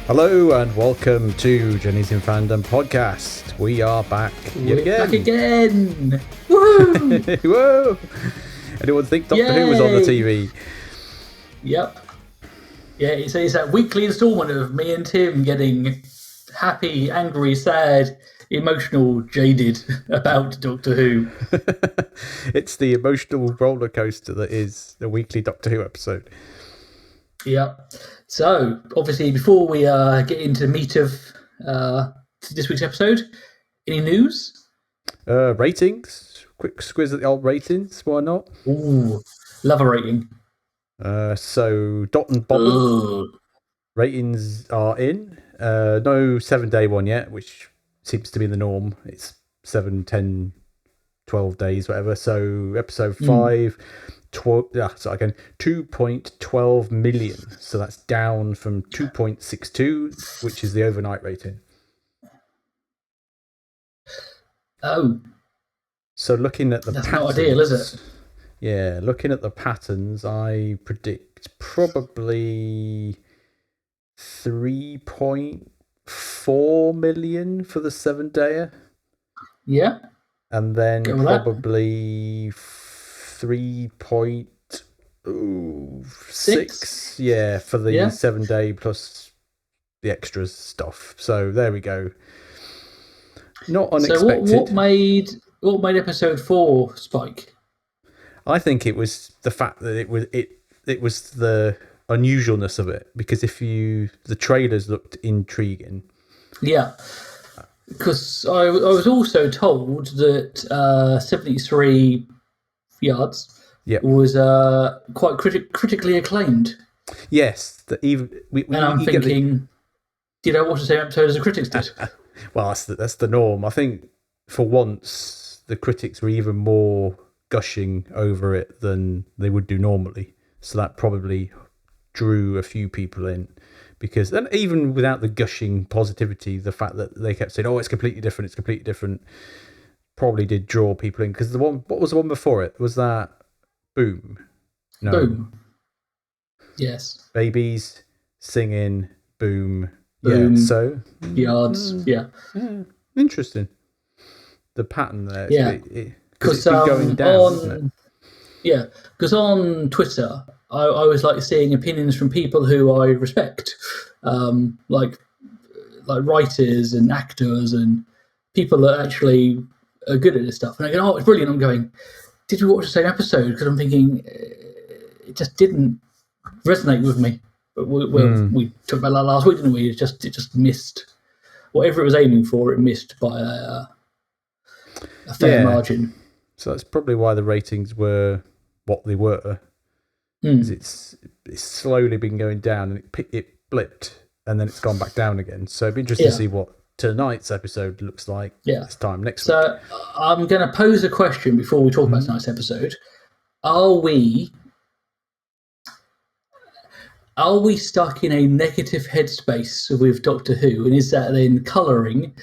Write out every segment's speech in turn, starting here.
Hello and welcome to Jenny's in Fandom podcast. We are back yet again. Back again! Woo! Whoa! Anyone think Doctor Who was on the TV? Yep. Yeah, it's that weekly instalment of me and Tim getting happy, angry, sad, emotional, jaded about Doctor Who. It's the emotional roller coaster that is the weekly Doctor Who episode. Yep. So, obviously, before we get into the meat of this week's episode, any news? Ratings. Quick squiz at the old ratings. Why not? Ooh, love a rating. So, Dot and Bottom ratings are in. No 7-day one yet, which seems to be the norm. It's 7, 10, 12 days, whatever. So, episode 5... 2.12 million. So that's down from 2.62, which is the overnight rating. Oh. So looking at the that's patterns, not ideal, is it? Yeah, looking at the patterns, I predict probably 3.4 million for the 7-dayer. Yeah. And then probably 3.6, yeah, for the 7-day plus the extras stuff. So there we go. Not unexpected. So what made episode 4 spike? I think it was the fact that it was the unusualness of it, because the trailers looked intriguing. Yeah. Because I was also told that 73 yards was quite critically acclaimed. Yes, and I'm thinking, did I watch the same episode as the critics did? Well, that's the norm. I think for once the critics were even more gushing over it than they would do normally. So that probably drew a few people in. Because, and even without the gushing positivity, the fact that they kept saying, "Oh, it's completely different," probably did draw people in. Because what was the one before it? Was that Boom? No. Boom. Yes. Babies singing Boom. Boom. Yeah. So yards. Yeah. Interesting. The pattern there. Yeah. Because it's been going down, isn't it? Yeah. Because on Twitter, I was like seeing opinions from people who I respect, like writers and actors and people that actually are good at this stuff. And I go, "Oh, it's brilliant." I'm going, "Did we watch the same episode?" Because I'm thinking it just didn't resonate with me. But we talked about that last week, didn't we? It just missed whatever it was aiming for. It missed by a fair margin. So that's probably why the ratings were what they were. It's slowly been going down, and it blipped, and then it's gone back down again. So it'd be interesting to see what tonight's episode looks like this time next week. So I'm going to pose a question before we talk about tonight's episode. Are we stuck in a negative headspace with Doctor Who, and is that then colouring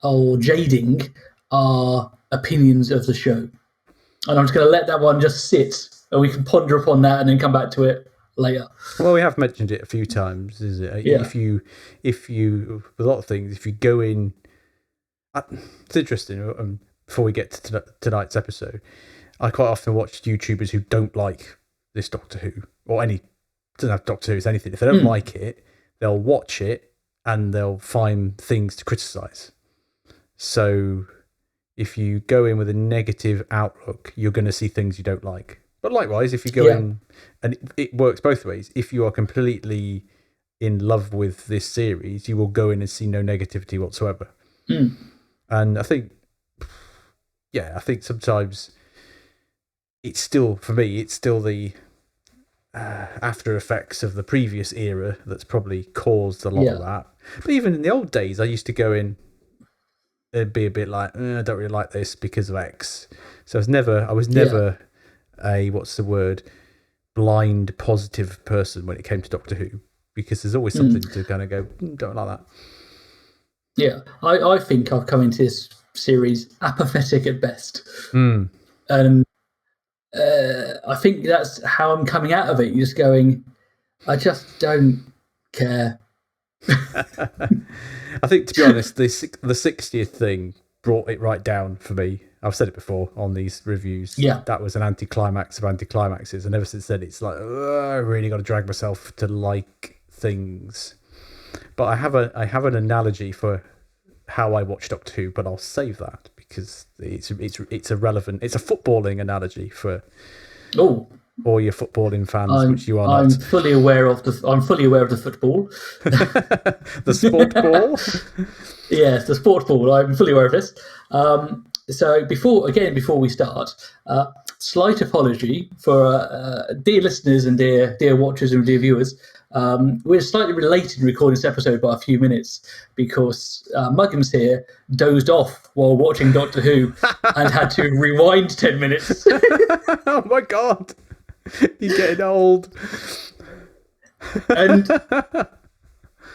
or jading our opinions of the show? And I'm just going to let that one just sit, and we can ponder upon that and then come back to it later. Well, we have mentioned it a few times, is it? Yeah. If you, with a lot of things, if you go in, it's interesting. Before we get to tonight's episode, I quite often watch YouTubers who don't like this Doctor Who or doesn't have Doctor Who, it's anything. If they don't like it, they'll watch it and they'll find things to criticize. So if you go in with a negative outlook, you're going to see things you don't like. But likewise, if you go in, and it works both ways, if you are completely in love with this series, you will go in and see no negativity whatsoever. And I think sometimes it's still, for me, it's still the after effects of the previous era that's probably caused a lot of that. But even in the old days, I used to go in, it'd be a bit like, I don't really like this because of X. So I was never a, what's the word, blind positive person when it came to Doctor Who, because there's always something to kind of go, don't like that. Yeah, I think I've come into this series apathetic at best. And I think that's how I'm coming out of it. You're just going, I just don't care. I think, to be honest, the 60th thing brought it right down for me. I've said it before on these reviews. Yeah. That was an anticlimax of anticlimaxes, and ever since then, it's like, I really got to drag myself to like things. But I have an analogy for how I watch Doctor Who, but I'll save that because it's a relevant. It's a footballing analogy for all your footballing fans, which you are not. I'm fully aware of the football. The sport ball. Yes, the sport ball. I'm fully aware of this. So before we start, slight apology for dear listeners and dear watchers and dear viewers. We're slightly late in recording this episode by a few minutes because Muggins here dozed off while watching Doctor Who and had to rewind 10 minutes. Oh my god, he's getting old. And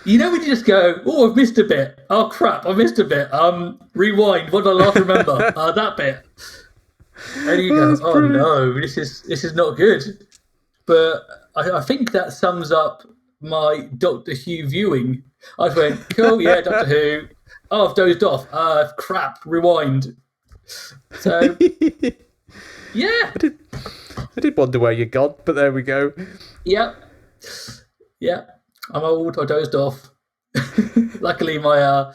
you know when you just go, oh, I've missed a bit. Oh crap, I missed a bit. Rewind. What did I last remember? That bit. And you go, oh no, this is not good. But I think that sums up my Doctor Who viewing. I went, cool, yeah, Doctor Who. Oh, I've dozed off. Crap, rewind. So, yeah. I did wonder where you gone, but there we go. Yeah. I'm old. I dozed off. Luckily, my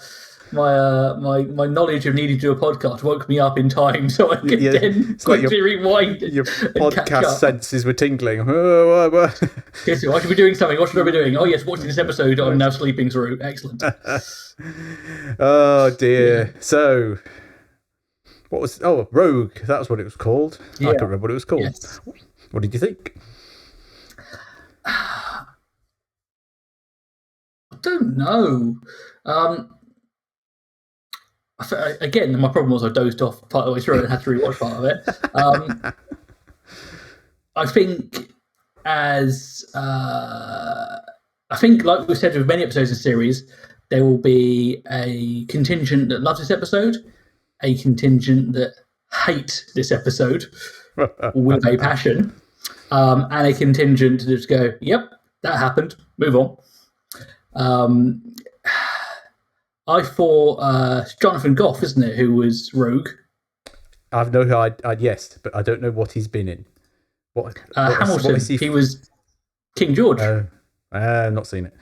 knowledge of needing to do a podcast woke me up in time, so I could then quickly rewind. Your podcast senses were tingling. Yes, I should be doing something. What should I be doing? Oh yes, watching this episode I'm now sleeping through. Excellent. Oh dear. Yeah. So, what was? Oh, Rogue. That was what it was called. Yeah. I can't remember what it was called. Yes. What did you think? I don't know. Again, my problem was I dozed off part of the way through and had to rewatch part of it. I think like we said with many episodes of the series, there will be a contingent that loves this episode, a contingent that hate this episode with a passion, and a contingent to just go, yep, that happened, move on. I thought Jonathan Goff, isn't it, who was Rogue? I've no who yes, but I don't know what he's been in. Hamilton. What he was King George. I've not seen it.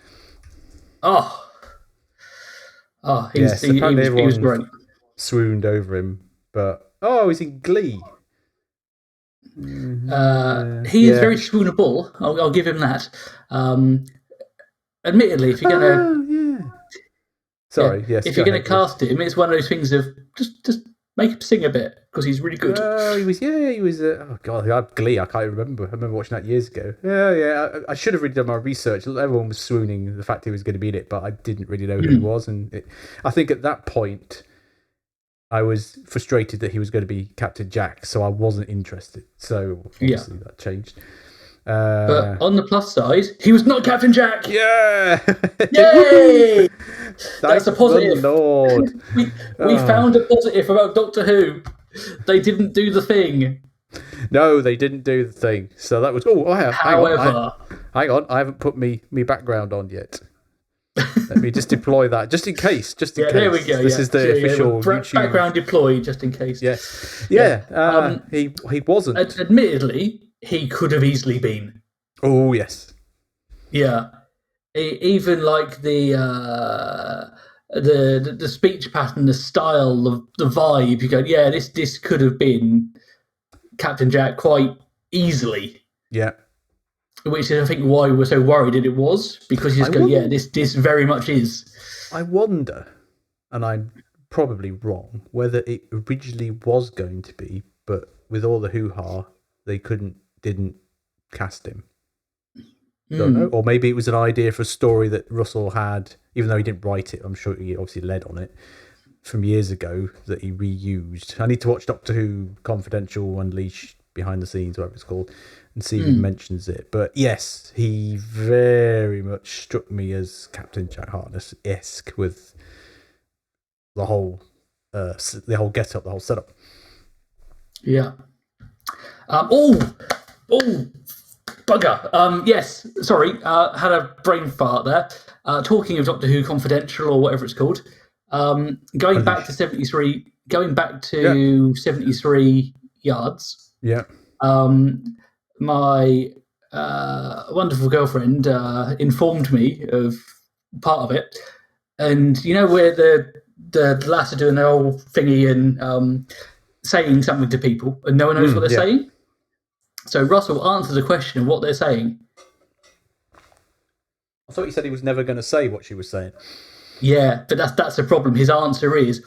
He was great. Swooned over him, but he's in Glee. He is very swoonable. I'll give him that. Admittedly, if you're gonna, if you're gonna cast him, it's one of those things of just make him sing a bit because he's really good. He was. Oh god, Glee. I can't remember. I remember watching that years ago. I should have really done my research. Everyone was swooning the fact he was going to be in it, but I didn't really know who he was. And I think at that point, I was frustrated that he was going to be Captain Jack, so I wasn't interested. So obviously that changed. But on the plus side, he was not Captain Jack. Yeah! Yay! That's a positive. Lord. we found a positive about Doctor Who. They didn't do the thing. No, they didn't do the thing. So that was. However, hang on. I haven't put me background on yet. Let me just deploy that, just in case. Just in case. There we go. This is the official YouTube background deployed, just in case. Yeah. He wasn't. Admittedly, he could have easily been. Oh yes. Yeah. Even like the speech pattern, the style, the vibe. You go, yeah, this could have been Captain Jack quite easily. Yeah. Which is, I think, why we were so worried that it was, because you just go, yeah, this very much is. I wonder, and I'm probably wrong, whether it originally was going to be, but with all the hoo-ha, they didn't cast him. Don't know. Or maybe it was an idea for a story that Russell had, even though he didn't write it. I'm sure he obviously led on it from years ago that he reused. I need to watch Doctor Who Confidential Unleashed Behind the Scenes, whatever it's called, and see if he mentions it. But yes, he very much struck me as Captain Jack Harkness-esque with the whole get-up, the whole setup. Yeah. Bugger. Yes, sorry, had a brain fart there. Talking of Doctor Who Confidential or whatever it's called, going back to 73, Yeah. 73 yards. Yeah. My wonderful girlfriend informed me of part of it, and you know where the lads are doing their whole thingy and saying something to people, and no one knows what they're saying. So Russell answers a question of what they're saying. I thought he said he was never going to say what she was saying. Yeah, but that's the problem. His answer is,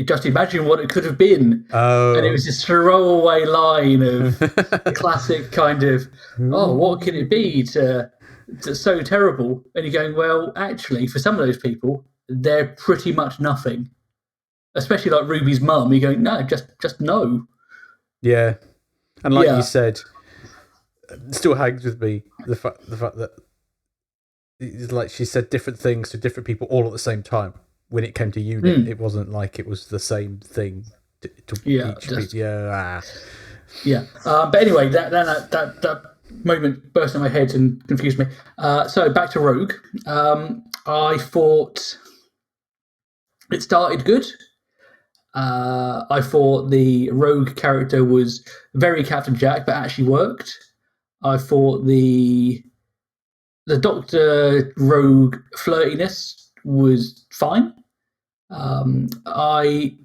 just imagine what it could have been. Oh. And it was this throwaway line of the classic kind of, what could it be to so terrible? And you're going, well, actually, for some of those people, they're pretty much nothing. Especially like Ruby's mum, you're going, no, just no. Yeah. And like you said, it still hangs with me the fact that it's like she said different things to different people all at the same time. When it came to unit, it wasn't like it was the same thing to each people. Yeah. But anyway, that moment burst in my head and confused me. So back to Rogue. I thought it started good. I thought the Rogue character was very Captain Jack, but actually worked. I thought the Doctor Rogue flirtiness was fine. I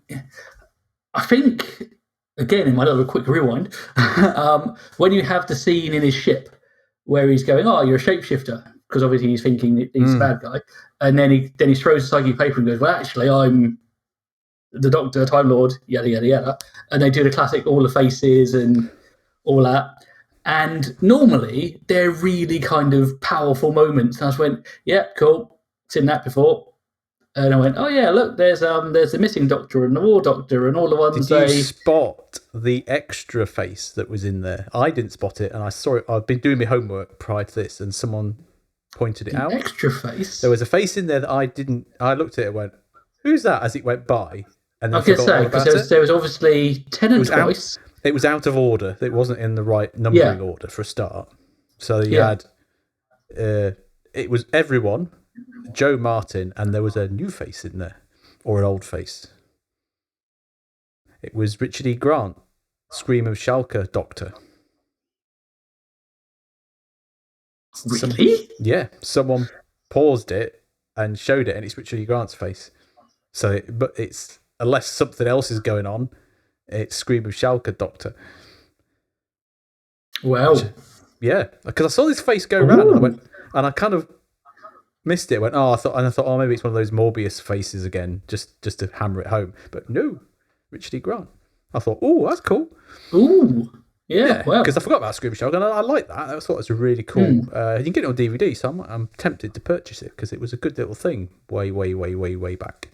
think, again, in my little quick rewind, when you have the scene in his ship where he's going, "Oh, you're a shapeshifter," because obviously he's thinking that he's a bad guy, and then he throws a psychic paper and goes, "Well, actually, I'm the Doctor, Time Lord, yada yada yada," and they do the classic all the faces and all that. And normally they're really kind of powerful moments. And I just went, "Yeah, cool, seen that before." And I went, "Oh yeah, look, there's the missing Doctor and the War Doctor and all the ones." Did you spot the extra face that was in there? I didn't spot it, and I saw it. I've been doing my homework prior to this, and someone pointed it out. Extra face. There was a face in there that I didn't. I looked at it and went, "Who's that?" As it went by, and I was going to say because there was obviously Tennant twice. It was out of order. It wasn't in the right numbering order for a start. So you had, it was everyone, Joe Martin, and there was a new face in there, or an old face. It was Richard E. Grant, Scream of Schalke Doctor. Really? Someone paused it and showed it, and it's Richard E. Grant's face. So, but it's, unless something else is going on, it's Scream of Schalke Doctor. Well, because I saw this face go around, and I went, and I kind of missed it. I went, I thought, maybe it's one of those Morbius faces again, just to hammer it home. But no, Richard E. Grant. I thought, that's cool. Ooh, yeah, well, because I forgot about Scream of Schalke, and I like that. I thought it was really cool. You can get it on DVD, so I'm tempted to purchase it because it was a good little thing way back.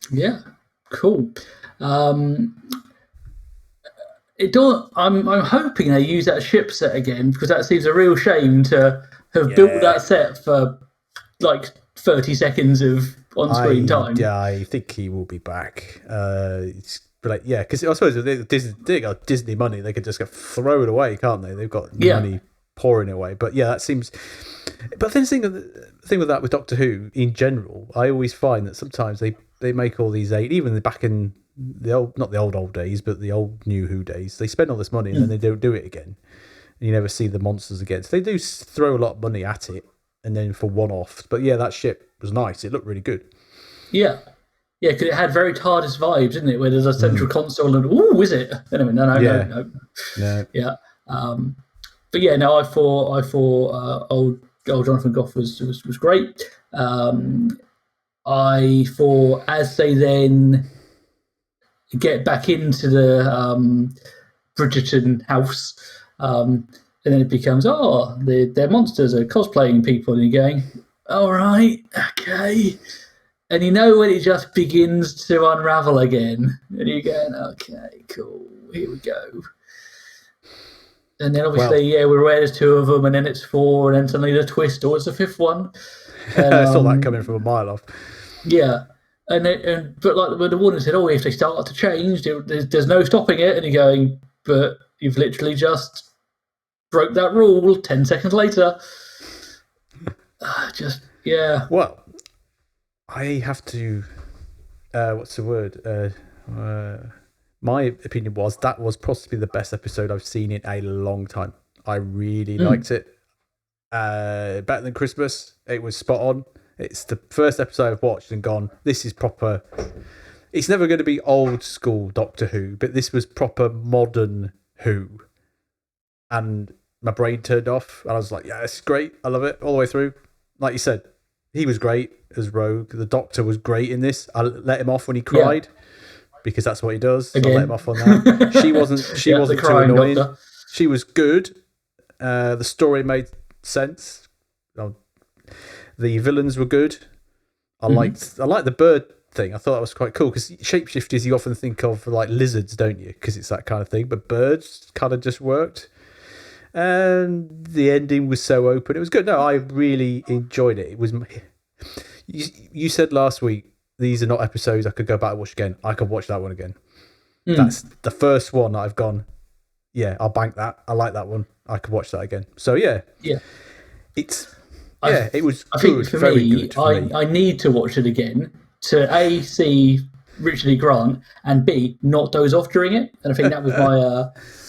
Yeah, cool. I'm hoping they use that ship set again because that seems a real shame to have built that set for like 30 seconds of on-screen time. Yeah, I think he will be back. Because I suppose if they got Disney money, they could just throw it away, can't they? They've got money pouring away. But yeah, that seems. But the thing with that with Doctor Who in general, I always find that sometimes they make all these even back in the old, not the old days, but the old New Who days, they spend all this money and then they don't do it again. And you never see the monsters again. So they do throw a lot of money at it, and then for one-offs. But yeah, that ship was nice. It looked really good. Yeah, because it had very TARDIS vibes, didn't it? Where there's a central console and is it? Anyway, no. Yeah. But yeah, no, I thought old Jonathan Goff was great. I thought as they then get back into the Bridgerton house, and then it becomes, they're monsters, are cosplaying people, and you're going, all right, okay. And when it just begins to unravel again, and you're going, okay, cool, here we go. And then obviously, we're aware there's two of them, and then it's four, and then suddenly the twist, or it's a fifth one. I saw that coming from a mile off. Yeah. But like when the warning said, if they start to change, there's no stopping it, and you're going, but you've literally just broke that rule 10 seconds later. Yeah. Well, I have to. What's the word? My opinion was that was possibly the best episode I've seen in a long time. I really liked it. Better than Christmas. It was spot on. It's the first episode I've watched and gone, this is proper. It's never going to be old school Doctor Who, but this was proper modern Who. And my brain turned off, and I was like, yeah, it's great. I love it all the way through. Like you said, he was great as Rogue. The Doctor was great in this. I let him off when he cried, because that's what he does. So I let him off on that. She wasn't too annoying. Doctor. She was good. The story made sense. The villains were good. I liked the bird thing. I thought that was quite cool, because shapeshifters you often think of like lizards, don't you? Because it's that kind of thing. But birds kind of just worked. And the ending was so open. It was good. No, I really enjoyed it. It was. You said last week, these are not episodes I could go back and watch again. I could watch that one again. That's the first one that I've gone, yeah, I'll bank that. I like that one. I could watch that again. So, yeah. It was good. Very good for me. I need to watch it again to A, see Richard E. Grant, and B, not doze off during it. And I think that was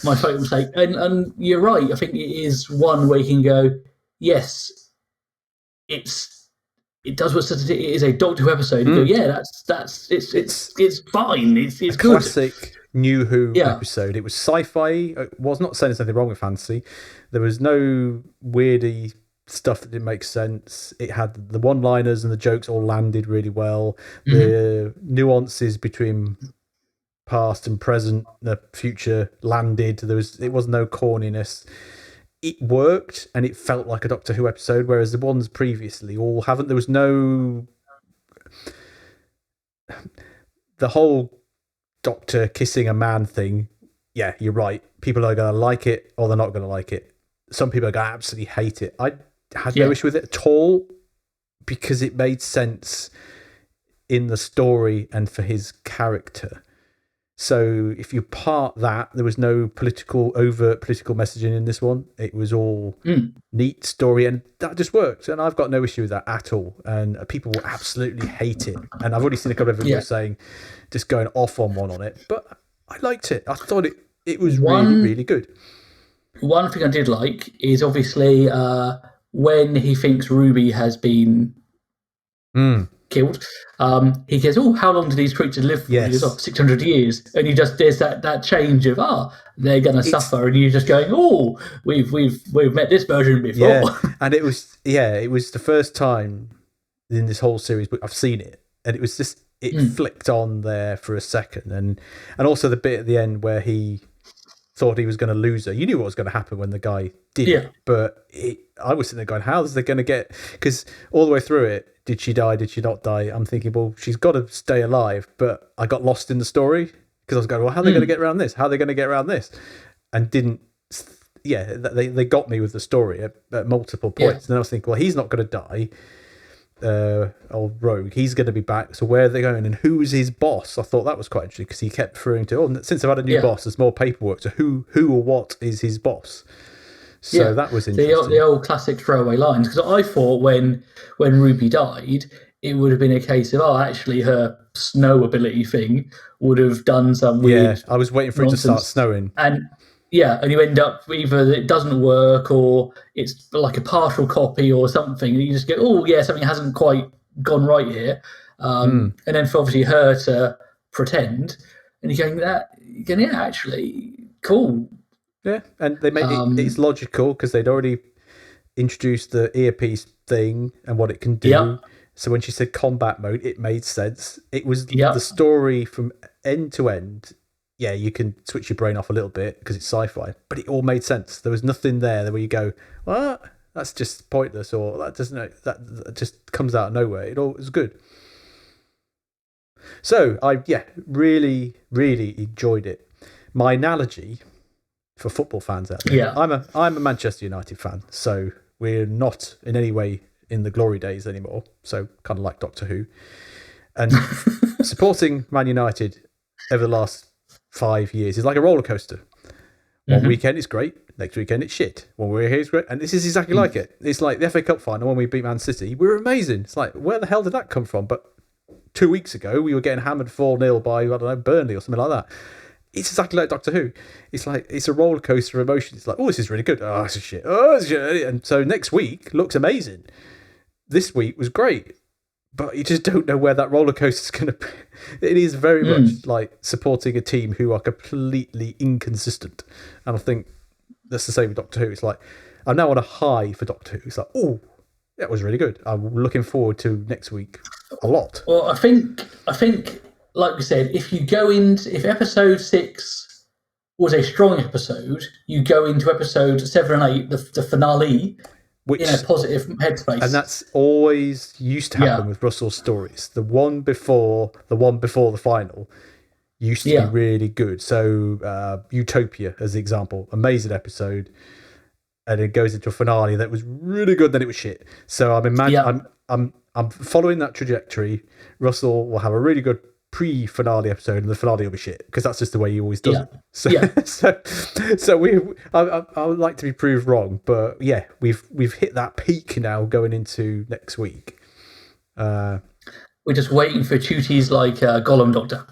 my fatal mistake. And you're right. I think it is one where you can go, yes, it does what it is, a Doctor Who episode. You go, yeah, it's fine. It's good. Classic New Who episode. It was sci-fi. It was not saying there's anything wrong with fantasy. There was no weirdy stuff that didn't make sense. It had the one-liners and the jokes all landed really well. The nuances between past and present, the future landed. It was no corniness. It worked, and it felt like a Doctor Who episode, whereas the ones previously all haven't. There was no. The whole Doctor kissing a man thing. Yeah, you're right. People are going to like it, or they're not going to like it. Some people are going to absolutely hate it. I had no issue with it at all, because it made sense in the story and for his character. So if you part that, there was no overt political messaging in this one. It was all neat story, and that just worked. And I've got no issue with that at all. And people will absolutely hate it. And I've already seen a couple of videos saying, just going off on one on it. But I liked it. I thought it was really, really good. One thing I did like is obviously when he thinks Ruby has been killed, he goes, "Oh, how long do these creatures live for?" He goes, 600 years, and there's that change of they're going to suffer, and you're just going, "Oh, we've met this version before." Yeah, and it was the first time in this whole series I've seen it, and it was just flicked on there for a second, and also the bit at the end where he thought he was going to lose her. You knew what was going to happen when the guy did it, but I was sitting there going, how is they going to get... Because all the way through it, did she die, did she not die? I'm thinking, well, she's got to stay alive, but I got lost in the story, because I was going, well, how are they going to get around this? How are they going to get around this? And didn't... Yeah, they got me with the story at multiple points. And I was thinking, well, he's not going to die. Old Rogue, he's going to be back, so where are they going, and who's his boss? I thought that was quite interesting, because he kept referring to, since I've had a new boss, there's more paperwork, so who or what is his boss? So that was interesting. The old classic throwaway lines, because I thought when Ruby died, it would have been a case of, actually her snow ability thing would have done some weird I was waiting for it to start snowing, and you end up either it doesn't work, or it's like a partial copy or something, and you just go, something hasn't quite gone right here. And then for obviously her to pretend, and you're going, actually, cool. Yeah, and they made it's logical, because they'd already introduced the earpiece thing and what it can do. Yeah. So when she said combat mode, it made sense. It was the story from end to end. Yeah, you can switch your brain off a little bit because it's sci-fi, but it all made sense. There was nothing there where you go, well, that's just pointless, or that just comes out of nowhere. It was good. So I really, really enjoyed it. My analogy for football fans out there, I'm a Manchester United fan, so we're not in any way in the glory days anymore. So kind of like Doctor Who, and supporting Man United over the last 5 years is like a roller coaster. One weekend it's great, next weekend it's shit. When we're here it's great, and this is exactly like it. It's like the FA Cup final when we beat Man City. We were amazing. It's like, where the hell did that come from? But 2 weeks ago we were getting hammered 4-0 by, I don't know, Burnley or something like that. It's exactly like Doctor Who. It's like, it's a roller coaster of emotions. It's like, oh, this is really good. Oh, this is shit. Oh, this is shit. And so next week looks amazing. This week was great. But you just don't know where that roller coaster is going to be. It is very much like supporting a team who are completely inconsistent. And I think that's the same with Doctor Who. It's like, I'm now on a high for Doctor Who. It's like, oh, that was really good. I'm looking forward to next week a lot. Well, I think, like we said, if episode 6 was a strong episode, you go into episode 7 and 8, the finale, in a positive headspace. And that's always used to happen with Russell's stories. The one before the final used to be really good. So Utopia, as the example, amazing episode, and it goes into a finale that was really good. Then it was shit. So I'm following that trajectory. Russell will have a really good pre-finale episode, and the finale will be shit because that's just the way he always does it. So I would like to be proved wrong, but yeah, we've hit that peak now going into next week. We're just waiting for duties like Gollum Doctor.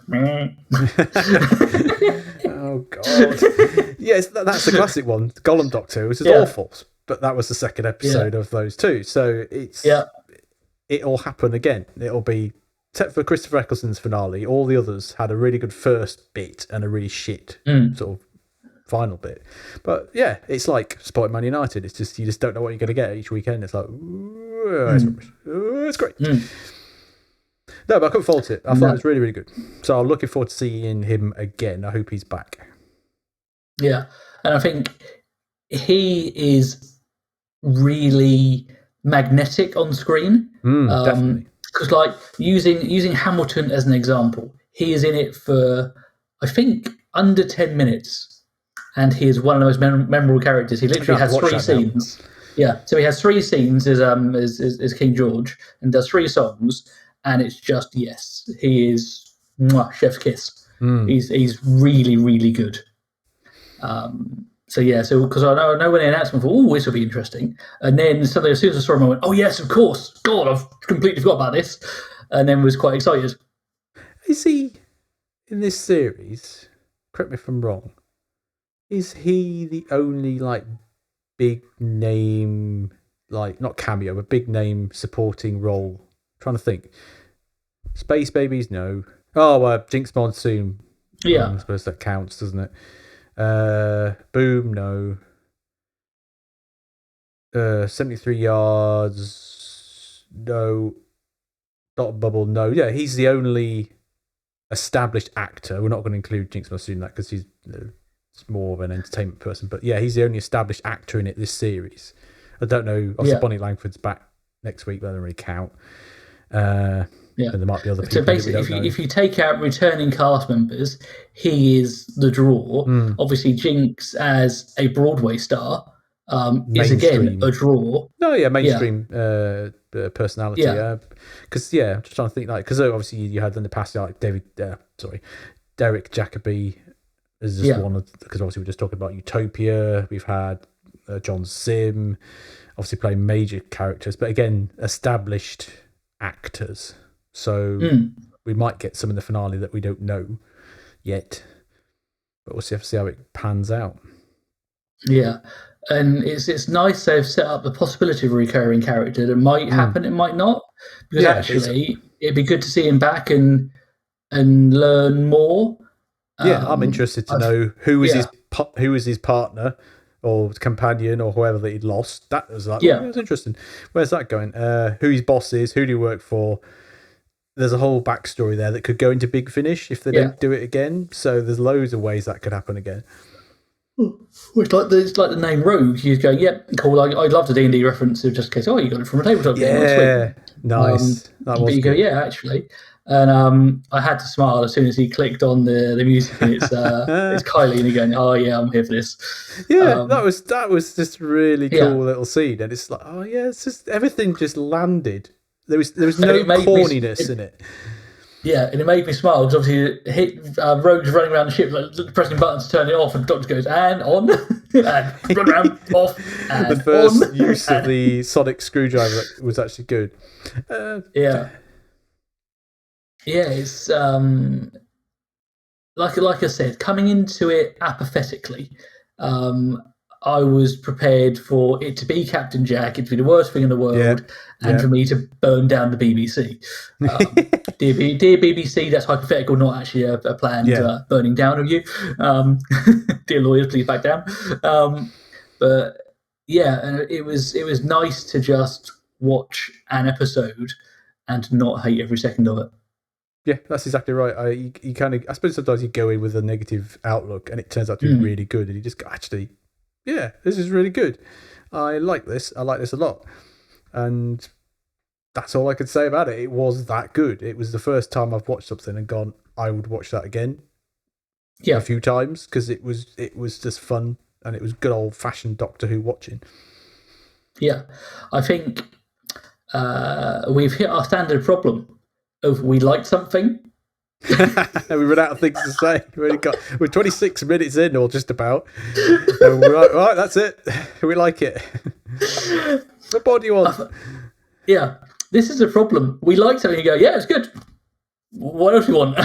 Oh god, yes, that's the classic one, Gollum Doctor, which is awful, but that was the second episode of those two. So it'll happen again. It'll be, except for Christopher Eccleston's finale, all the others had a really good first bit and a really shit sort of final bit. But yeah, it's like Spotted Man United. It's just, you just don't know what you're going to get each weekend. It's like, it's great. No, but I couldn't fault it. I thought it was really, really good. So I'm looking forward to seeing him again. I hope he's back. Yeah, and I think he is really magnetic on screen. Definitely. Because, like, using Hamilton as an example, he is in it for, I think, under 10 minutes, and he is one of the most memorable characters. He literally has 3 scenes. Yeah, so he has 3 scenes as King George, and does 3 songs, and it's just, yes, he is chef's kiss. He's really, really good. So because I know when the announcement, I thought, oh, this will be interesting, and then suddenly as soon as I saw him, I went, oh yes, of course. God, I've completely forgot about this, and then was quite excited. Is he in this series? Correct me if I'm wrong. Is he the only like big name, like not cameo, but big name supporting role? I'm trying to think. Space Babies, no. Oh, Jinx Monsoon. Yeah, I suppose that counts, doesn't it? Boom, no. 73 yards, no. Dot Bubble, no. Yeah, he's the only established actor. We're not going to include Jinx Monsoon in that because he's it's more of an entertainment person. But yeah, he's the only established actor in it this series. I don't know. Obviously, Bonnie Langford's back next week, but that doesn't really count. And there might be other people. So basically, if you take out returning cast members, he is the draw. Obviously, Jinx as a Broadway star is again a draw. No, yeah, mainstream personality. Yeah, because I'm just trying to think, like, because obviously you had in the past like Derek Jacobi is just one of, because obviously we're just talking about Utopia. We've had John Sim, obviously playing major characters, but again established actors. So we might get some in the finale that we don't know yet, but we'll see how it pans out. Yeah, and it's nice they've set up the possibility of a recurring character that might happen, it might not, because actually it'd be good to see him back and learn more. Yeah, I'm interested to know who is his partner or companion or whoever that he'd lost. That was like, it was interesting. Where's that going? Who his boss is? Who do you work for? There's a whole backstory there that could go into Big Finish if they don't do it again. So there's loads of ways that could happen again. It's like the name Rogue. You go, cool. I'd love the D&D reference of just in case. Oh, you got it from a tabletop game. Yeah, nice. That was but you good. Go, actually. And I had to smile as soon as he clicked on the music, and it's Kylie, and he going, oh yeah, I'm here for this. Yeah, that was just a really cool little scene, and it's like, oh yeah, it's just everything just landed. There was no corniness in it. Yeah, and it made me smile because obviously Rogue's running around the ship, like, pressing buttons to turn it off, and the Doctor goes, and on, and run around, off, and The first on. use of the sonic screwdriver was actually good. Yeah. Yeah, it's like I said, coming into it apathetically, I was prepared for it to be Captain Jack, it to be the worst thing in the world, and for me to burn down the BBC. Dear BBC, that's hypothetical, not actually a planned burning down of you. Dear lawyers, please back down. But yeah, and it was nice to just watch an episode and not hate every second of it. Yeah, that's exactly right. You kind of, I suppose sometimes you go in with a negative outlook and it turns out to be really good, and you just go, actually, yeah, this is really good. I like this. I like this a lot. And that's all I could say about it. It was that good. It was the first time I've watched something and gone, I would watch that again. Yeah, a few times, because it was just fun, and it was good old fashioned Doctor Who watching. Yeah, I think we've hit our standard problem of we liked something. We run out of things to say. We're 26 minutes in, or just about. And we're like, right, that's it. We like it. What more do you want? Yeah, this is a problem. We like something, you go, yeah, it's good. What else do you want?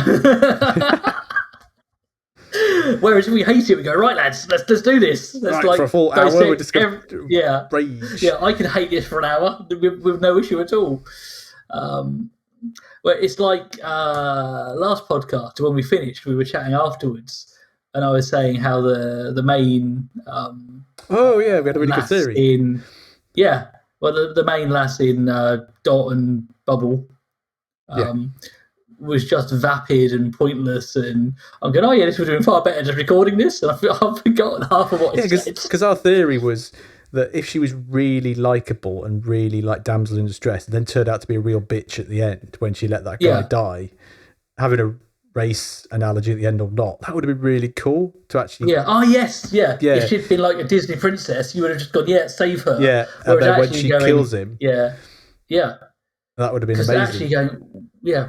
Whereas if we hate it, we go, right, lads, let's do this. Let's right, for a full hour, we're just going to rage. Yeah, I can hate this for an hour with no issue at all. Well, it's like last podcast, when we finished, we were chatting afterwards, and I was saying how the main we had a really good theory. The main lass in Dot and Bubble was just vapid and pointless, and I'm going, this was doing far better just recording this, and I've forgotten half of what it said. Because our theory was that if she was really likeable and really like damsel in distress, and then turned out to be a real bitch at the end when she let that guy die, having a race analogy at the end or not, that would have been really cool to actually. If she'd been like a Disney princess, you would have just gone, save her. Yeah, and then when she kills him, that would have been amazing. Actually going,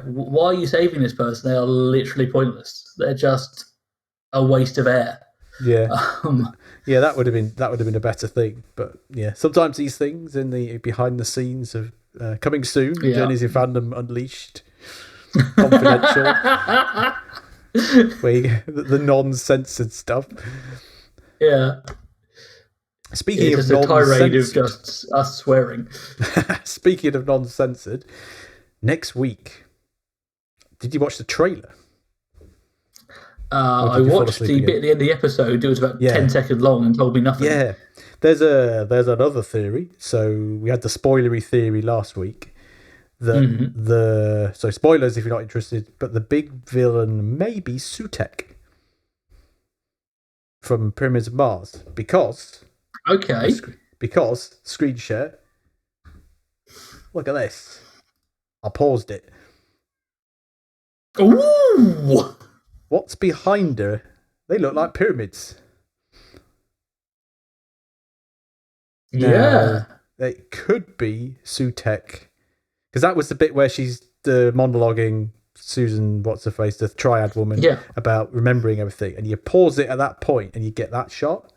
why are you saving this person? They are literally pointless. They're just a waste of air. Yeah. That would have been a better thing. But yeah, sometimes these things in the behind the scenes of coming soon, Journeys in Fandom Unleashed, confidential, the non-censored stuff. Yeah. Speaking of just a tirade of just us swearing. Speaking of non-censored, next week, did you watch the trailer? I watched the bit at the end of the episode. It was about 10 seconds long and told me nothing. Yeah, there's another theory. So we had the spoilery theory last week. So spoilers if you're not interested, but the big villain may be Sutek from Pyramids of Mars, because screen share. Look at this. I paused it. Ooh. What's behind her? They look like pyramids. Yeah. Now, it could be Sutek, because that was the bit where she's monologuing Susan, what's her face, the triad woman, about remembering everything, and you pause it at that point and you get that shot.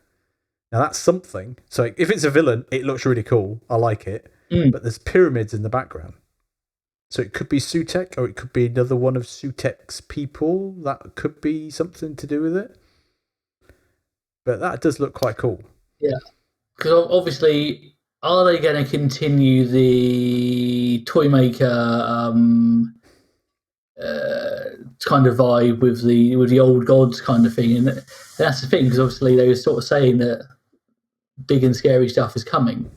Now that's something. So if it's a villain, it looks really cool. I like it. But there's pyramids in the background. So it could be Sutek, or it could be another one of Sutek's people. That could be something to do with it. But that does look quite cool. Yeah. Because obviously, are they going to continue the Toymaker kind of vibe with the old gods kind of thing? And that's the thing, because obviously they were sort of saying that big and scary stuff is coming.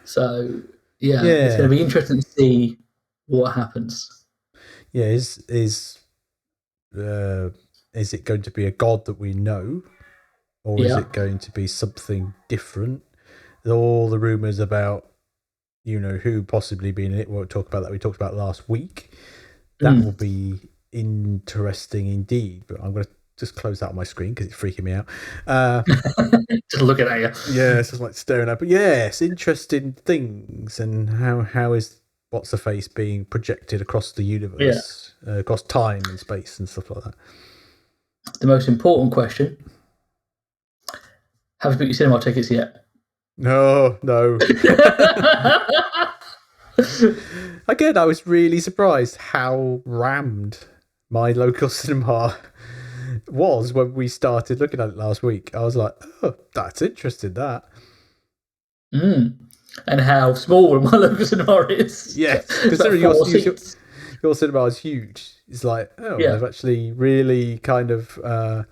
So, it's going to be interesting to see what happens. Yeah, is it going to be a god that we know, or is it going to be something different? All the rumours about who possibly being in it. We won't talk about that. We talked about last week. That will be interesting indeed. But I'm going to just close that on my screen because it's freaking me out. Just looking at you. Yeah, it's just like staring at. But yes, interesting things, and how is what's the face being projected across the universe across time and space and stuff like that. The most important question: have you booked your cinema tickets yet? No. Again, I was really surprised how rammed my local cinema was when we started looking at it last week. I was like, oh, that's interesting, that. And how small my local cinema is. Yes, considering your cinema is huge. It's like, they've actually really kind of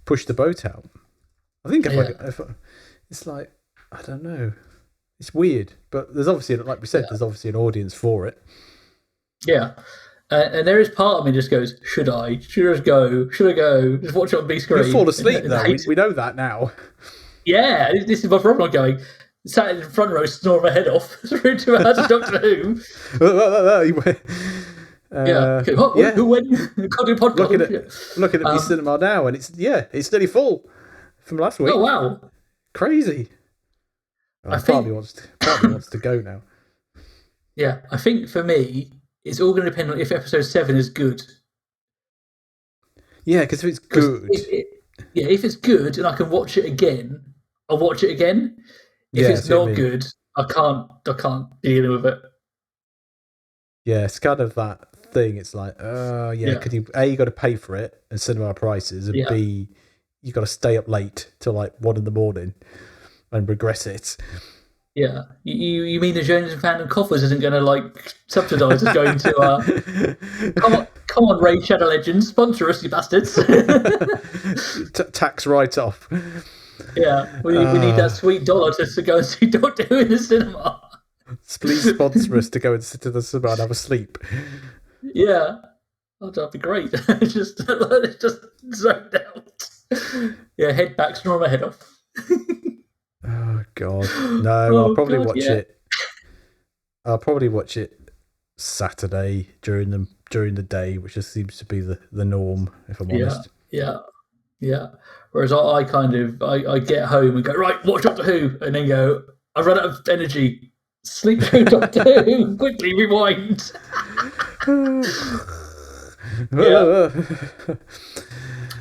pushed the boat out. I think if it's like, I don't know. It's weird, but there's obviously, like we said, there's obviously an audience for it. Yeah. And there is part of me just goes, should I? Should I just go? Should I go? Just watch it on big screen. You'll fall asleep, though. We know that now. Yeah, this is my problem. I'm going, sat in the front row, snoring my head off through 2 hours of Doctor Who. Who went? Can't do podcast. Looking at my cinema now, and it's nearly full from last week. Oh, wow. Crazy. I think part of me wants to go now. Yeah, I think for me, it's all going to depend on if episode 7 is good. Yeah, because if it's good, if it's good and I can watch it again, I'll watch it again. If it's not good, I can't deal with it. Yeah, it's kind of that thing. It's like, because you got to pay for it and cinema prices, and B, you got to stay up late till like 1 a.m. and regress it. Yeah, you mean the Jones and Fandom coffers isn't going to like subsidise us going to? Come on, Raid Shadow Legends, sponsor us, you bastards! Tax write-off. Yeah, we need that sweet dollar to go and see Doctor Who in the cinema. Please sponsor us to go and sit in the cinema and have a sleep. Yeah, that'd be great. just zoned out. Yeah, head back, snore my head off. Oh God, no! I'll probably watch it. I'll probably watch it Saturday during the day, which just seems to be the norm, if I'm honest. Yeah. Whereas I kind of I get home and go, right, watch Doctor Who, and then go, I run out of energy. Sleep through Doctor Who. Quickly rewind.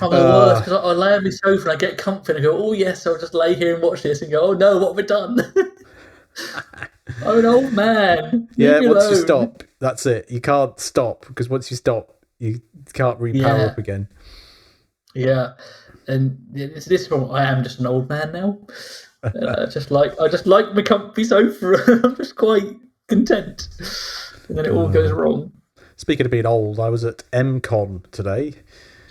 I'm the worst because I lay on my sofa and I get comfy and I go, oh yes, I'll just lay here and watch this and go, oh no, what have we done? I'm an old man. Yeah, once you stop, that's it. You can't stop because once you stop, you can't repower up again. Yeah, and this problem. I am just an old man now. I just like my comfy sofa. I'm just quite content, and then it all goes wrong. Speaking of being old, I was at MCon today.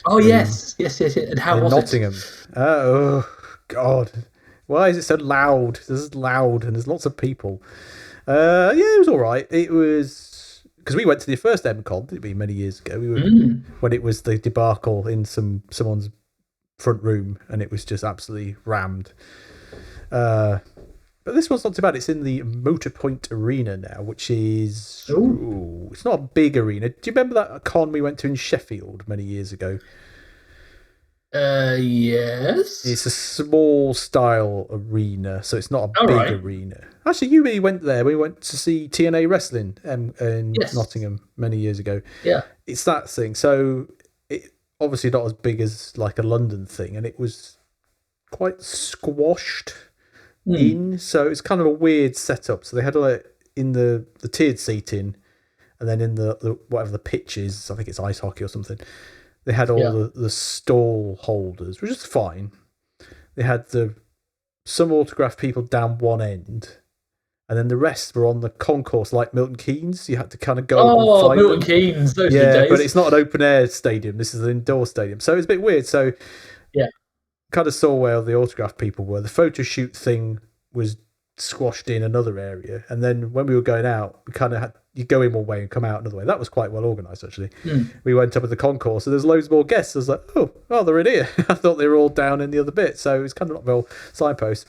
Oh yes. And how was Nottingham. Oh God, why is it so loud? This is loud, and there's lots of people. It was all right. It was because we went to the first MCon. It'd be many years ago. We were when it was the debacle in someone's front room, and it was just absolutely rammed. But this one's not too bad. It's in the Motorpoint Arena now, which is it's not a big arena. Do you remember that con we went to in Sheffield many years ago? Yes. It's a small style arena, so it's not a big arena. Actually, you really went there. We went to see TNA wrestling in Nottingham many years ago. Yeah. It's that thing. So it obviously not as big as like a London thing, and it was quite squashed in. So it's kind of a weird setup. So they had in the tiered seating, and then in the whatever the pitch is, I think it's ice hockey or something. They had all the stall holders, which is fine. They had some autograph people down one end, and then the rest were on the concourse like Milton Keynes. You had to kind of go and find Milton Keynes, those days. But it's not an open air stadium. This is an indoor stadium, so it's a bit weird. So kind of saw where the autograph people were. The photo shoot thing was squashed in another area, and then when we were going out, we kind of had you go in one way and come out another way. That was quite well organised, actually. We went up at the concourse, and there's loads more guests. I was like, oh, they're in here. I thought they were all down in the other bit, so it's kind of not real signpost.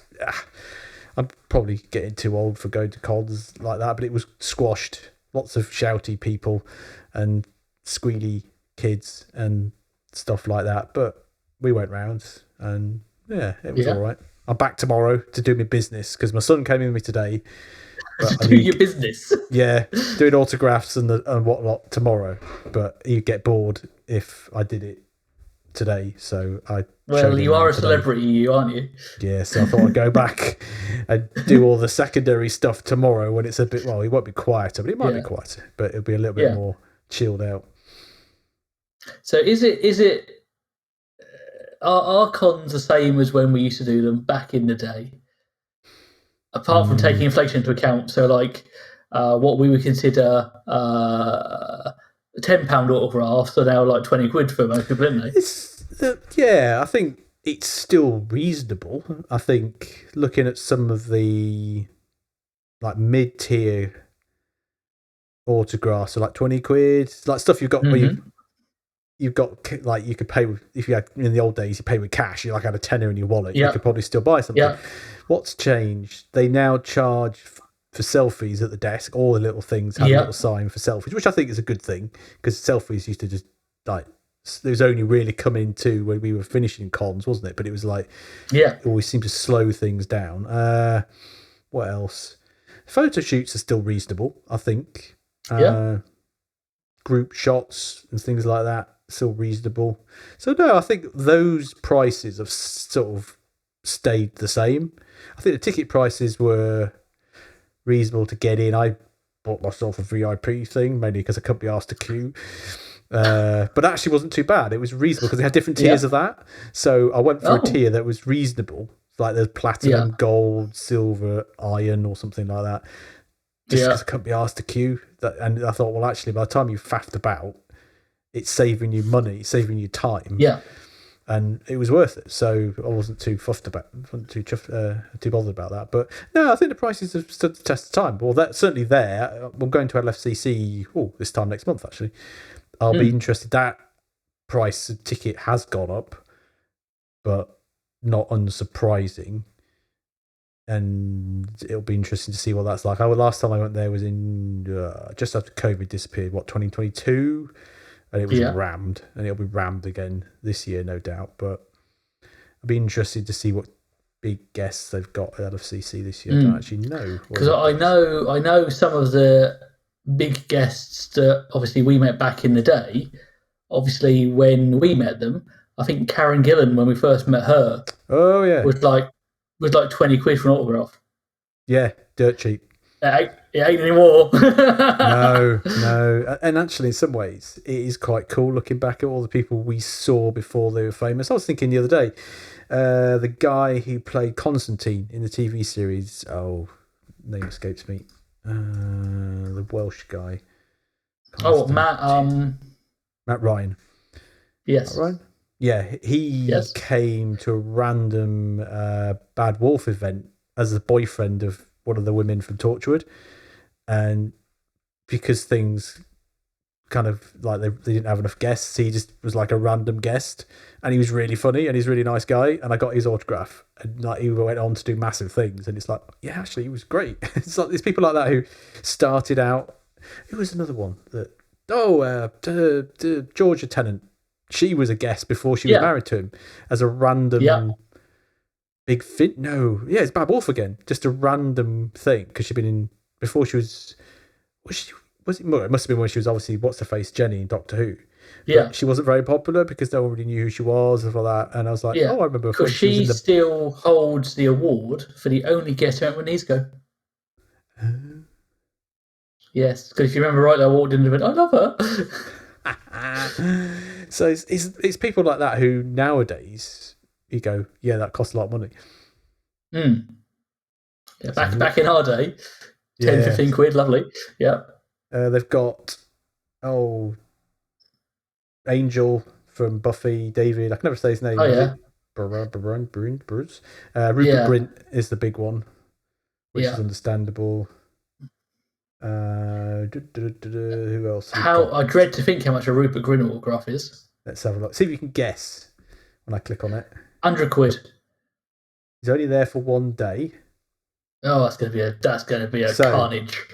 I'm probably getting too old for going to cons like that, but it was squashed. Lots of shouty people and squealy kids and stuff like that. But we went round, and it was all right. I'm back tomorrow to do my business because my son came in with me today But I Do your need, business. yeah, doing autographs and whatnot tomorrow. But you'd get bored if I did it today, so I showed Well, him you are one a today. celebrity, you aren't you? Yeah, so I thought I'd go back and do all the secondary stuff tomorrow when it's a bit, well, it won't be quieter, but it might be Yeah, quieter, but it'll be a little bit yeah. more chilled out. So are cons the same as when we used to do them back in the day? Apart from taking inflation into account, so like what we would consider £10 autographs are now like 20 quid for most people, isn't they? It's, yeah, I think it's still reasonable. I think looking at some of the like mid-tier autographs are like 20 quid, like stuff you've got where you've got like you could pay with, if you had in the old days you pay with cash, you like had a tenner in your wallet, you could probably still buy something. What's changed? They now charge for selfies at the desk. All the little things have a little sign for selfies, which I think is a good thing, because selfies used to just like, it was only really coming to when we were finishing cons, wasn't it? But it was like, it always seemed to slow things down. What else? Photo shoots are still reasonable, I think. Group shots and things like that, still reasonable. So no, I think those prices have sort of stayed the same. I think the ticket prices were reasonable to get in. I bought myself a VIP thing, mainly because I couldn't be asked to queue. But actually wasn't too bad. It was reasonable because they had different tiers of that. So I went for a tier that was reasonable, like there's platinum, gold, silver, iron, or something like that. Just because I couldn't be asked to queue. And I thought, well, actually, by the time you've faffed about, it's saving you money, saving you time. Yeah. And it was worth it. So I wasn't too too bothered about that. But no, I think the prices have stood the test of time. Well, that's certainly there. I'm going to LFCC this time next month, actually. I'll be interested. That price of ticket has gone up, but not unsurprising. And it'll be interesting to see what that's like. Last time I went there was in just after COVID disappeared, 2022, and it was rammed, and it'll be rammed again this year, no doubt. But I'll be interested to see what big guests they've got at LFCC this year. I don't actually know, because I know some of the big guests that obviously we met back in the day. Obviously, when we met them, I think Karen Gillan, when we first met her, was like 20 quid for an autograph. Yeah, dirt cheap. It ain't anymore. No. And actually, in some ways, it is quite cool looking back at all the people we saw before they were famous. I was thinking the other day, the guy who played Constantine in the TV series, name escapes me, the Welsh guy. Matt Ryan. Yes. Matt Ryan? Yeah, he came to a random Bad Wolf event as the boyfriend of one of the women from Torchwood, and because things kind of like they didn't have enough guests, he just was like a random guest, and he was really funny and he's a really nice guy, and I got his autograph, and like he went on to do massive things, and it's like, yeah, actually he was great. It's like there's people like that who started out. Who was another one that Georgia Tennant, she was a guest before she was married to him as a random big fit. No, it's Bad Wolf again, just a random thing, because she'd been in before. She was it must have been when she was obviously what's her face Jenny in Doctor Who. But she wasn't very popular because no one really knew who she was and all that. And I was like, I remember because she still holds the award for the only guest who went with Nisco. Yes, because if you remember right, I walked in and went, I love her. So it's people like that who nowadays you go, that costs a lot of money. Yeah, back in our day, 10, 15 quid, lovely. Yeah. They've got Angel from Buffy, David. I can never say his name. Oh yeah. Bruce. Rupert Grint is the big one, which is understandable. Who else? I dread to think how much a Rupert Grint autograph is. Let's have a look. See if you can guess when I click on it. 100 quid. He's only there for one day. Oh, that's gonna be a carnage.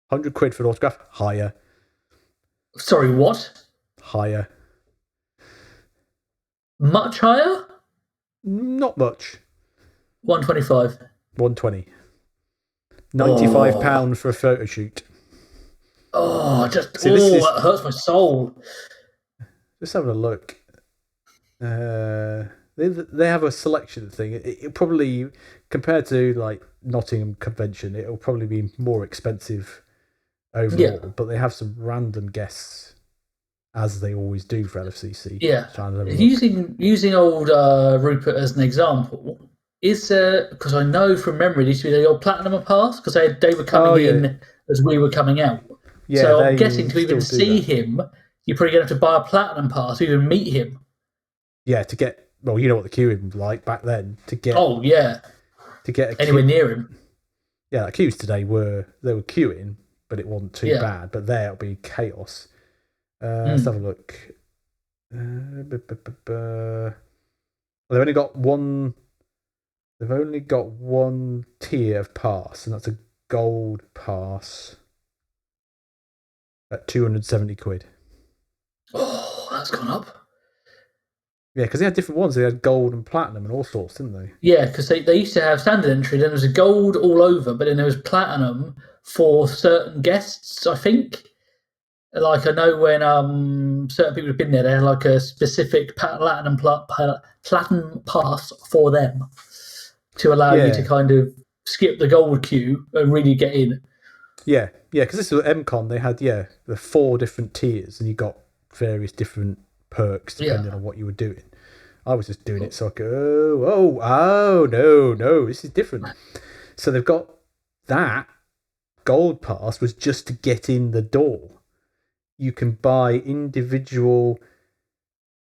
100 quid for an autograph. Higher. Sorry, what? Higher. Much higher? Not much. 125. 120. £95 for a photo shoot. That hurts my soul. Just having a look. They have a selection thing. It probably, compared to like Nottingham Convention, it'll probably be more expensive overall. But they have some random guests, as they always do for LFCC. Yeah, using old Rupert as an example, is because I know from memory there used to be the old Platinum Pass because they were coming in as we were coming out. Yeah, so I'm guessing to even see him, you're probably going to have to buy a Platinum Pass to even meet him. Yeah, to get you know what the queuing was like back then to get. Oh yeah, to get anywhere near him. Yeah, like queues today were queuing, but it wasn't too bad. But there it'll be chaos. Let's have a look. They've only got one. They've only got one tier of pass, and that's a gold pass at £270. Oh, that's gone up. Yeah, because they had different ones. They had gold and platinum and all sorts, didn't they? Yeah, because they used to have standard entry, then there was a gold all over, but then there was platinum for certain guests, I think. Like, I know when certain people have been there, they had like a specific platinum pass for them to allow you to kind of skip the gold queue and really get in. Yeah, because this was MCon. They had the 4 different tiers, and you got various different perks depending on what you were doing. I was just doing it so I could no, this is different. So they've got that gold pass was just to get in the door. You can buy individual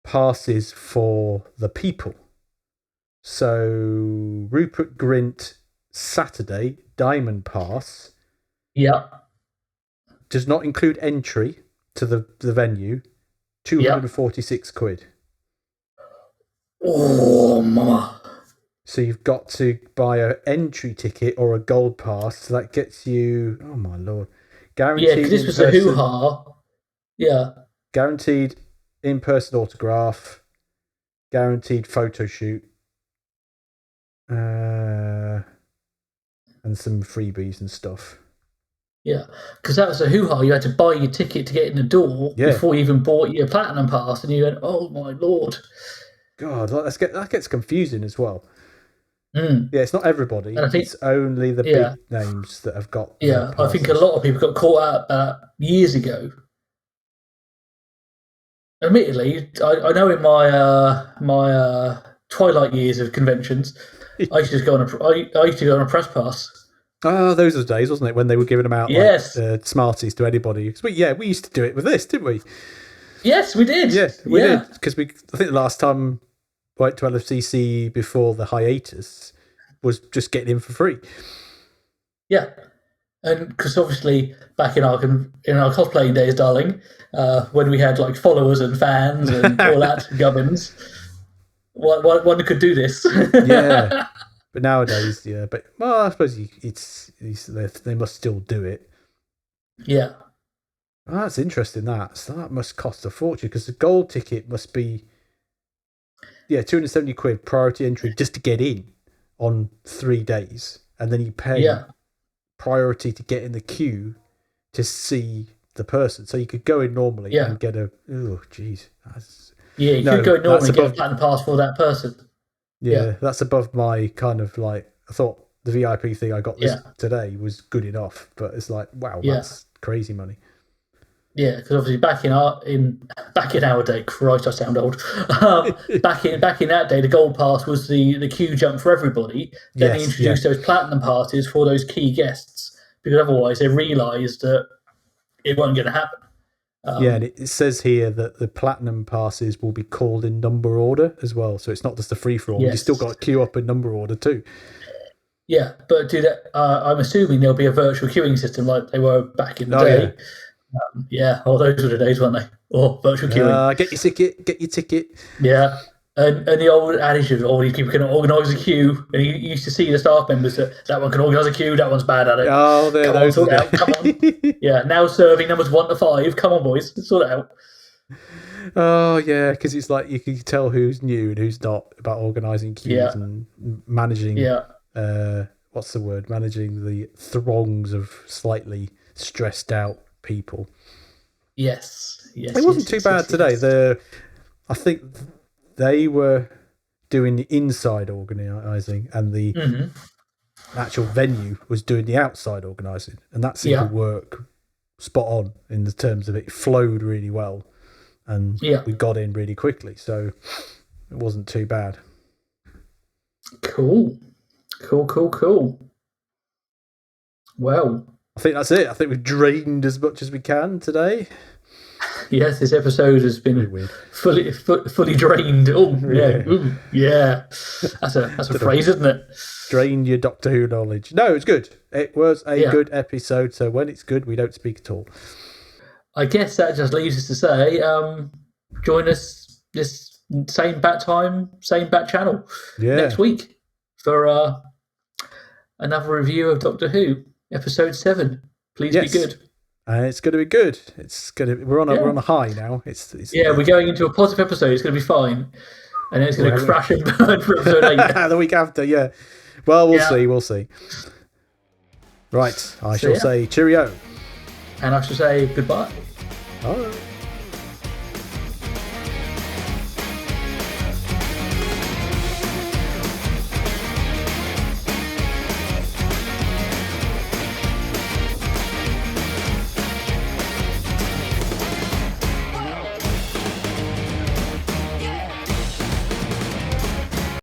passes for the people. So Rupert Grint Saturday Diamond Pass. Yeah. Does not include entry to the venue. £246. Oh, mama. So you've got to buy an entry ticket or a gold pass. So that gets you, oh my lord, guaranteed. Yeah, because this was a hoo-ha. Yeah. Guaranteed in-person autograph. Guaranteed photo shoot. And some freebies and stuff. Yeah, because that was a hoo-ha. You had to buy your ticket to get in the door before you even bought your platinum pass, and you went, "Oh my lord!" God, that gets confusing as well. Mm. Yeah, it's not everybody. And I think, it's only the big names that have got. Yeah, I think a lot of people got caught out years ago. Admittedly, I know in my twilight years of conventions, I used to go on a press pass. Oh, those were the days, wasn't it, when they were giving them out like Smarties to anybody? We used to do it with this, didn't we? Yes, we did. Yeah, we did. Because I think the last time I went to LFCC before the hiatus was just getting in for free. Yeah, and because obviously back in our cosplaying days, darling, when we had like followers and fans and all that gubbins, one could do this. Yeah. But nowadays, I suppose they must still do it. Yeah. Oh, that's interesting. So that must cost a fortune because the gold ticket must be, £270 priority entry just to get in on 3 days, and then you pay priority to get in the queue to see the person. So you could go in normally and get a. Oh, jeez. You could go normally and get a platinum pass for that person. Yeah, that's above my kind of like. I thought the VIP thing I got today was good enough, but it's like, wow, that's crazy money. Yeah, because obviously back in our day, Christ, I sound old. Back in that day, the gold pass was the queue jump for everybody. Then they introduced those platinum passes for those key guests because otherwise they realised that it wasn't going to happen. And it says here that the platinum passes will be called in number order as well. So it's not just a free-for-all. You've still got to queue up in number order too. Yeah, but I'm assuming there'll be a virtual queuing system like they were back in the day. Those were the days, weren't they? Or virtual queuing. Get your ticket. Yeah. And the old adage of all these people can organise a queue, and you used to see the staff members that one can organise a queue, that one's bad at it. Oh, there those. Sort it out. Come on. Yeah, now serving numbers 1 to 5. Come on, boys, sort it out. Oh yeah, because it's like you can tell who's new and who's not about organising queues and managing. what's the word? Managing the throngs of slightly stressed out people. Yes. It wasn't too bad today. I think they were doing the inside organising, and the actual venue was doing the outside organising, and that seemed to work spot on in the terms of it flowed really well, and we got in really quickly, so it wasn't too bad. Cool. Well, I think that's it. I think we've drained as much as we can today. Yes, this episode has been fully drained. Oh, yeah. Ooh, yeah. That's a phrase, isn't it? Drain your Doctor Who knowledge. No, it's good. It was a good episode, so when it's good, we don't speak at all. I guess that just leaves us to say, join us this same bat time, same bat channel next week for another review of Doctor Who, episode 7. Please be good. It's going to be good. We're on a high now. We're going into a positive episode. It's going to be fine, and then it's going to crash and burn for episode 8. The week after, yeah. Well, we'll see. Right, I shall say cheerio, and I shall say goodbye. All right.